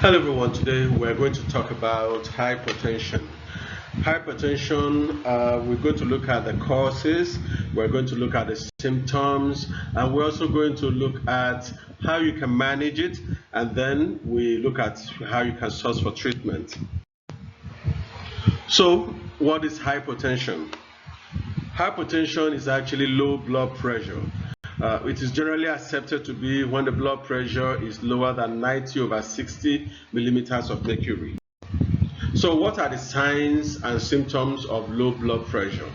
Hello everyone, today we're going to talk about hypertension. Hypertension, we're going to look at the causes, we're going to look at the symptoms, and we're also going to look at how you can manage it, and then we look at how you can source for treatment. So, what is hypertension? Hypertension is actually low blood pressure. It is generally accepted to be when the blood pressure is lower than 90/60 millimeters of mercury. So, what are the signs and symptoms of low blood pressure?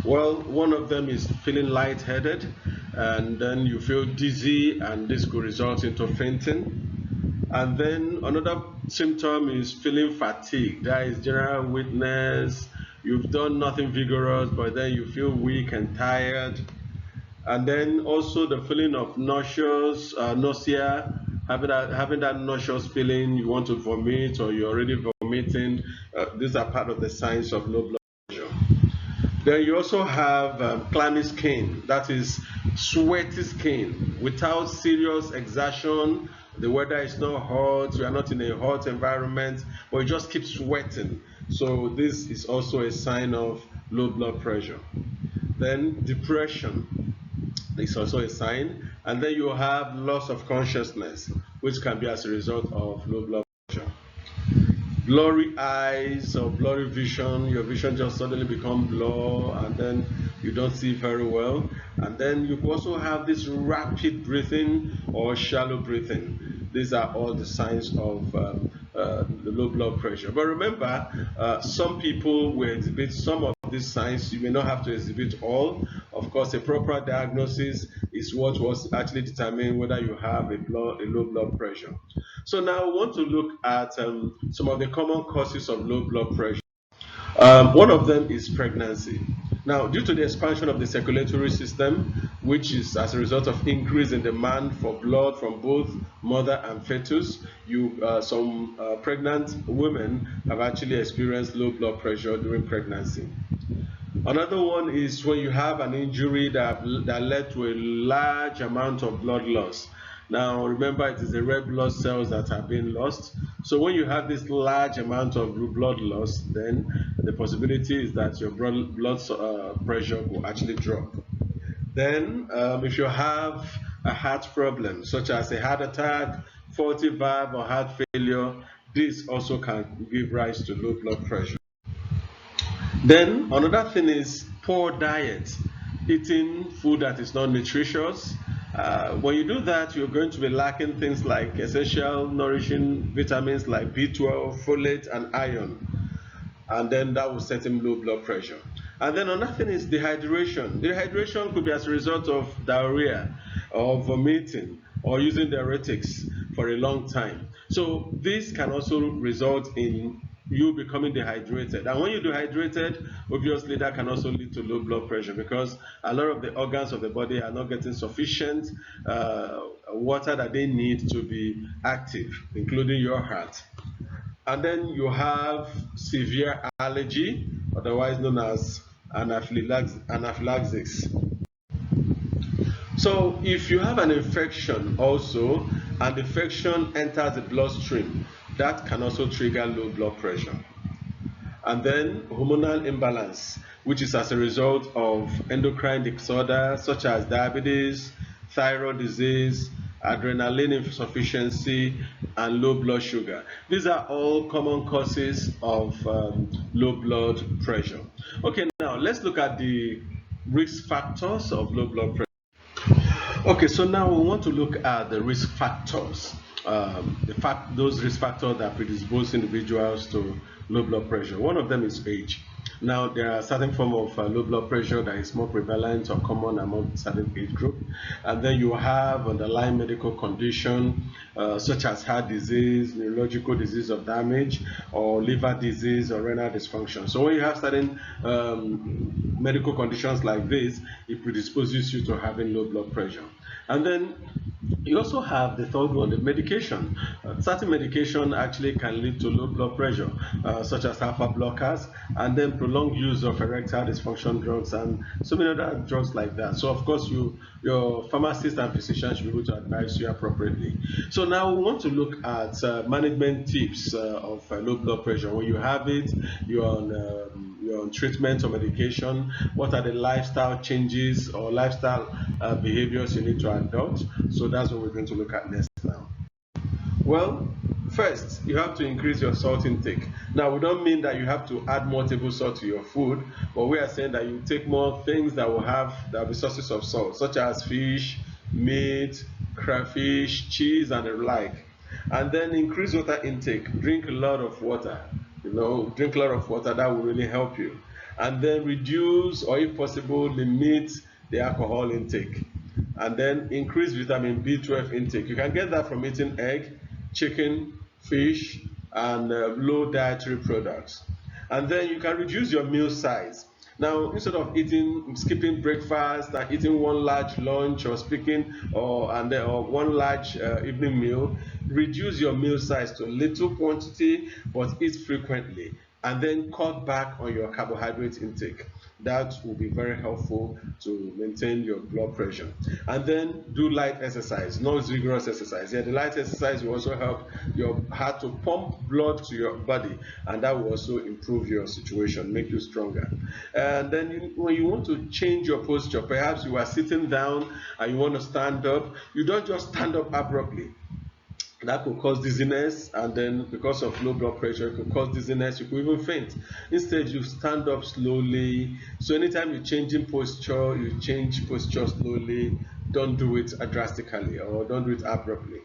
Well, one of them is feeling lightheaded, and then you feel dizzy, and this could result into fainting. And then another symptom is feeling fatigued. That is general weakness. You've done nothing vigorous, but then you feel weak and tired. And then also the feeling of nausea, having that nauseous feeling, you want to vomit or you're already vomiting. These are part of the signs of low blood pressure. Then you also have clammy skin, that is sweaty skin without serious exertion. The weather is not hot, you are not in a hot environment, but you just keep sweating. So this is also a sign of low blood pressure. Then depression is also a sign. And then you have loss of consciousness, which can be as a result of low blood pressure. Blurry eyes or blurry vision, your vision just suddenly become blur, and then you don't see very well. And then you also have this rapid breathing or shallow breathing. These are all the signs of the low blood pressure. But remember, some people will exhibit some of these signs. You may not have to exhibit all. Of course, a proper diagnosis is what was actually determine whether you have a low blood pressure. So now we want to look at some of the common causes of low blood pressure. One of them is pregnancy. Now, due to the expansion of the circulatory system, which is as a result of increase in demand for blood from both mother and fetus, some pregnant women have actually experienced low blood pressure during pregnancy. Another one is when you have an injury that led to a large amount of blood loss. Now, remember, it is the red blood cells that have been lost. So when you have this large amount of blood loss, then the possibility is that your blood pressure will actually drop. Then, if you have a heart problem, such as a heart attack, faulty valve, or heart failure, this also can give rise to low blood pressure. Then another thing is poor diet, eating food that is not nutritious. When you do that, you're going to be lacking things like essential nourishing vitamins like B12, folate, and iron. And then that will set him low blood pressure. And then another thing is dehydration. Dehydration could be as a result of diarrhea or vomiting or using diuretics for a long time. So this can also result in you becoming dehydrated. And when you're dehydrated, obviously that can also lead to low blood pressure because a lot of the organs of the body are not getting sufficient water that they need to be active, including your heart. And then you have severe allergy, otherwise known as anaphylaxis. So if you have an infection also, and the infection enters the bloodstream, that can also trigger low blood pressure. And then hormonal imbalance, which is as a result of endocrine disorders such as diabetes, thyroid disease, adrenaline insufficiency, and low blood sugar. These are all common causes of low blood pressure. Okay, now let's look at the risk factors of low blood pressure. Okay, so now we want to look at the risk factors. Those risk factors that predispose individuals to low blood pressure. One of them is age. Now, there are certain form of low blood pressure that is more prevalent or common among certain age group. And then you have underlying medical condition such as heart disease, neurological disease of damage, or liver disease or renal dysfunction. So when you have certain medical conditions like this, it predisposes you to having low blood pressure. And then you also have the third one, the medication. Certain medication actually can lead to low blood pressure, such as alpha blockers, and then prolonged use of erectile dysfunction drugs and so many other drugs like that. So of course, your pharmacist and physician should be able to advise you appropriately. So now we want to look at management tips of low blood pressure. When you have it, you're on treatment or medication. What are the lifestyle changes or lifestyle behaviors you need to adopt? So that's what we're going to look at next now. Well, first, you have to increase your salt intake. Now, we don't mean that you have to add more table salt to your food, but we are saying that you take more things that will be sources of salt, such as fish, meat, crayfish, cheese, and the like. And then increase water intake. Drink a lot of water. Drink a lot of water. That will really help you. And then reduce, or if possible, limit the alcohol intake. And then increase vitamin B12 intake. You can get that from eating egg, chicken, fish, and low dietary products. And then you can reduce your meal size. Now, instead of skipping breakfast and eating one large lunch or one large evening meal, reduce your meal size to little quantity but eat frequently, and then cut back on your carbohydrate intake. That will be very helpful to maintain your blood pressure. And then do light exercise, not rigorous exercise. Yeah, the light exercise will also help your heart to pump blood to your body, and that will also improve your situation, make you stronger. And then when you want to change your posture, perhaps you are sitting down and you want to stand up, you don't just stand up abruptly. That could cause dizziness, and then because of low blood pressure, it could cause dizziness, you could even faint. Instead, you stand up slowly. So anytime you change posture slowly. Don't do it drastically, or don't do it abruptly.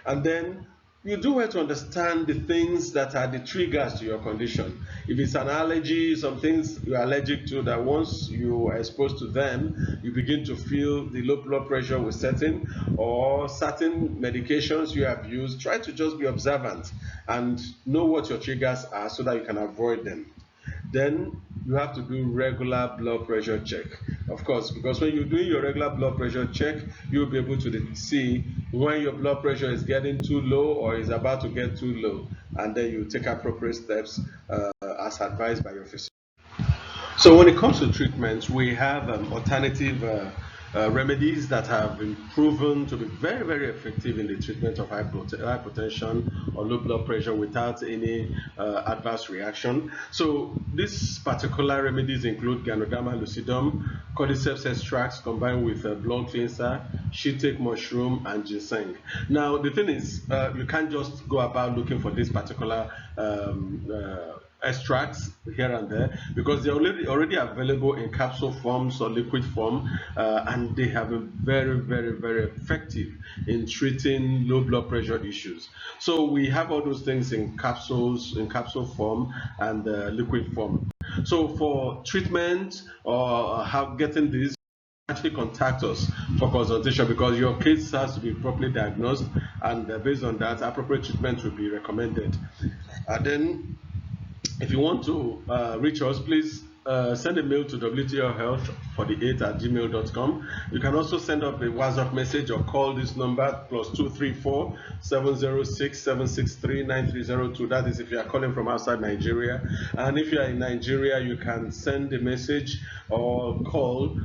And then you do well to understand the things that are the triggers to your condition. If it's an allergy, some things you are allergic to, that once you are exposed to them, you begin to feel the low blood pressure will set in, or certain medications you have used. Try to just be observant and know what your triggers are so that you can avoid them. Then you have to do regular blood pressure check. Of course, because when you're doing your regular blood pressure check, you'll be able to see when your blood pressure is getting too low or is about to get too low, and then you take appropriate steps as advised by your physician. So when it comes to treatments, we have alternative remedies that have been proven to be very, very effective in the treatment of hypotension or low blood pressure without any adverse reaction. So these particular remedies include Ganoderma lucidum, cordyceps extracts combined with blood cleanser, shiitake mushroom, and ginseng. Now the thing is, you can't just go about looking for this particular extracts here and there, because they're already available in capsule forms or liquid form, and they have been very, very, very effective in treating low blood pressure issues. So we have all those things in capsule form and liquid form. So for treatment or getting this, actually contact us for consultation, because your case has to be properly diagnosed, and based on that, appropriate treatment will be recommended. And then if you want to reach us, please send a mail to wtlhealth48@gmail.com. You can also send up a WhatsApp message or call this number +234 706 763 9302. That is if you are calling from outside Nigeria. And if you are in Nigeria, you can send a message or call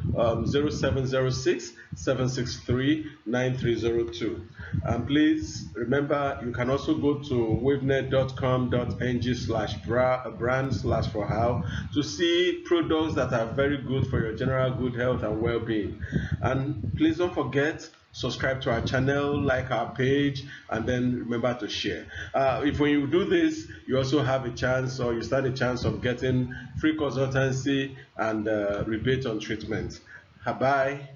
0706 763 9302. And please remember, you can also go to wavenet.com.ng/brand/for-how to see products that are very good for your general good health and well-being. And please don't forget, subscribe to our channel, like our page, and then remember to share. If when you do this, you also have a chance, or you stand a chance of getting free consultancy and rebate on treatment. Bye.